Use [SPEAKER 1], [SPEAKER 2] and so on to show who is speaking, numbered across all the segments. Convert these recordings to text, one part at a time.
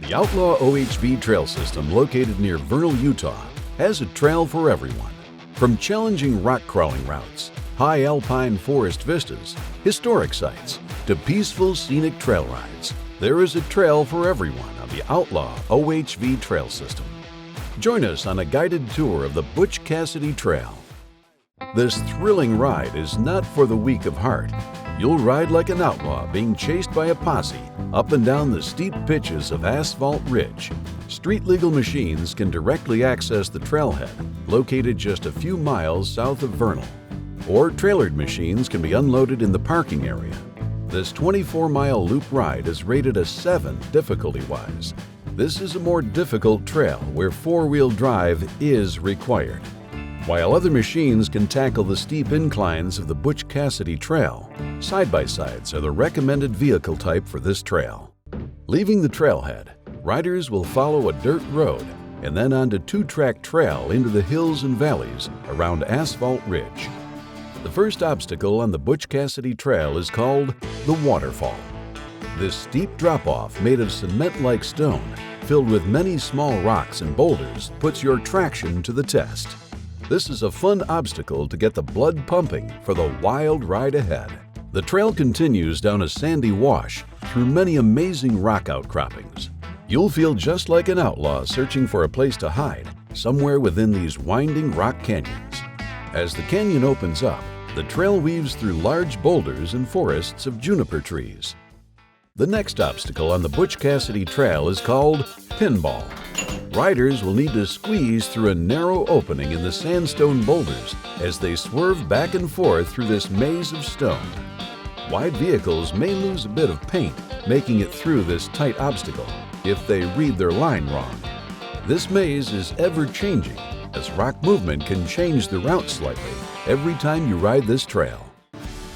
[SPEAKER 1] The Outlaw OHV trail system, located near Vernal, Utah, has a trail for everyone. From challenging rock crawling routes, high alpine forest vistas, historic sites, to peaceful scenic trail rides, there is a trail for everyone on the Outlaw OHV trail system. Join us on a guided tour of the Butch Cassidy Trail. This thrilling ride is not for the weak of heart. You'll ride like an outlaw being chased by a posse up and down the steep pitches of Asphalt Ridge. Street-legal machines can directly access the trailhead, located just a few miles south of Vernal. Or trailered machines can be unloaded in the parking area. This 24-mile loop ride is rated a 7 difficulty-wise. This is a more difficult trail where four-wheel drive is required. While other machines can tackle the steep inclines of the Butch Cassidy Trail, side-by-sides are the recommended vehicle type for this trail. Leaving the trailhead, riders will follow a dirt road and then onto two-track trail into the hills and valleys around Asphalt Ridge. The first obstacle on the Butch Cassidy Trail is called the Waterfall. This steep drop-off made of cement-like stone, filled with many small rocks and boulders, puts your traction to the test. This is a fun obstacle to get the blood pumping for the wild ride ahead. The trail continues down a sandy wash through many amazing rock outcroppings. You'll feel just like an outlaw searching for a place to hide somewhere within these winding rock canyons. As the canyon opens up, the trail weaves through large boulders and forests of juniper trees. The next obstacle on the Butch Cassidy Trail is called Pinball. Riders will need to squeeze through a narrow opening in the sandstone boulders as they swerve back and forth through this maze of stone. Wide vehicles may lose a bit of paint making it through this tight obstacle if they read their line wrong. This maze is ever-changing, as rock movement can change the route slightly every time you ride this trail.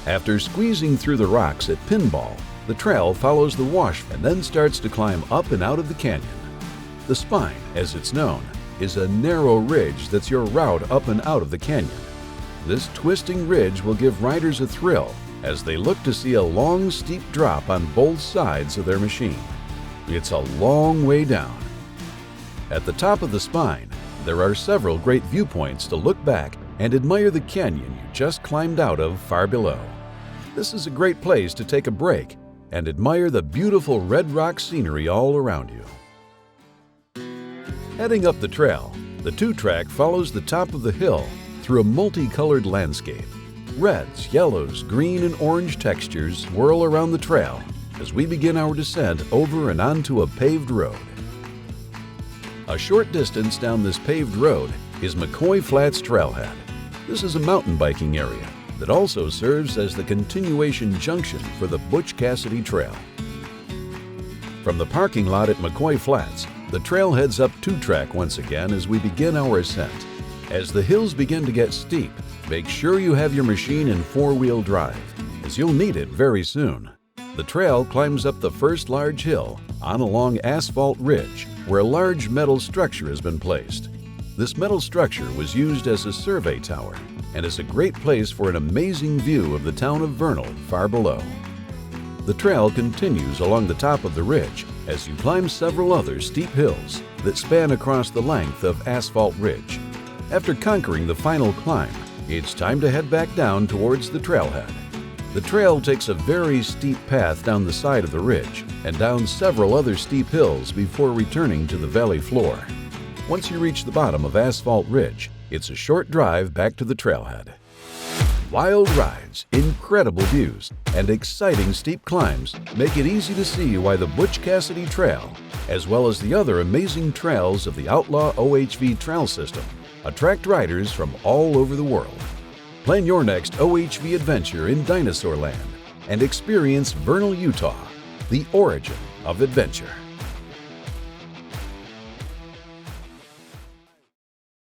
[SPEAKER 1] After squeezing through the rocks at Pinball, the trail follows the wash and then starts to climb up and out of the canyon. The spine, as it's known, is a narrow ridge that's your route up and out of the canyon. This twisting ridge will give riders a thrill as they look to see a long, steep drop on both sides of their machine. It's a long way down. At the top of the spine, there are several great viewpoints to look back and admire the canyon you just climbed out of far below. This is a great place to take a break and admire the beautiful red rock scenery all around you. Heading up the trail, the two-track follows the top of the hill through a multicolored landscape. Reds, yellows, green, and orange textures swirl around the trail as we begin our descent over and onto a paved road. A short distance down this paved road is McCoy Flats Trailhead. This is a mountain biking area that also serves as the continuation junction for the Butch Cassidy Trail. From the parking lot at McCoy Flats, the trail heads up two-track once again as we begin our ascent. As the hills begin to get steep, make sure you have your machine in four-wheel drive, as you'll need it very soon. The trail climbs up the first large hill on along Asphalt Ridge, where a large metal structure has been placed. This metal structure was used as a survey tower and is a great place for an amazing view of the town of Vernal far below. The trail continues along the top of the ridge as you climb several other steep hills that span across the length of Asphalt Ridge. After conquering the final climb, it's time to head back down towards the trailhead. The trail takes a very steep path down the side of the ridge and down several other steep hills before returning to the valley floor. Once you reach the bottom of Asphalt Ridge, it's a short drive back to the trailhead. Wild rides, incredible views, and exciting steep climbs make it easy to see why the Butch Cassidy Trail, as well as the other amazing trails of the Outlaw OHV trail system, attract riders from all over the world. Plan your next OHV adventure in Dinosaur Land and experience Vernal, Utah, the origin of adventure.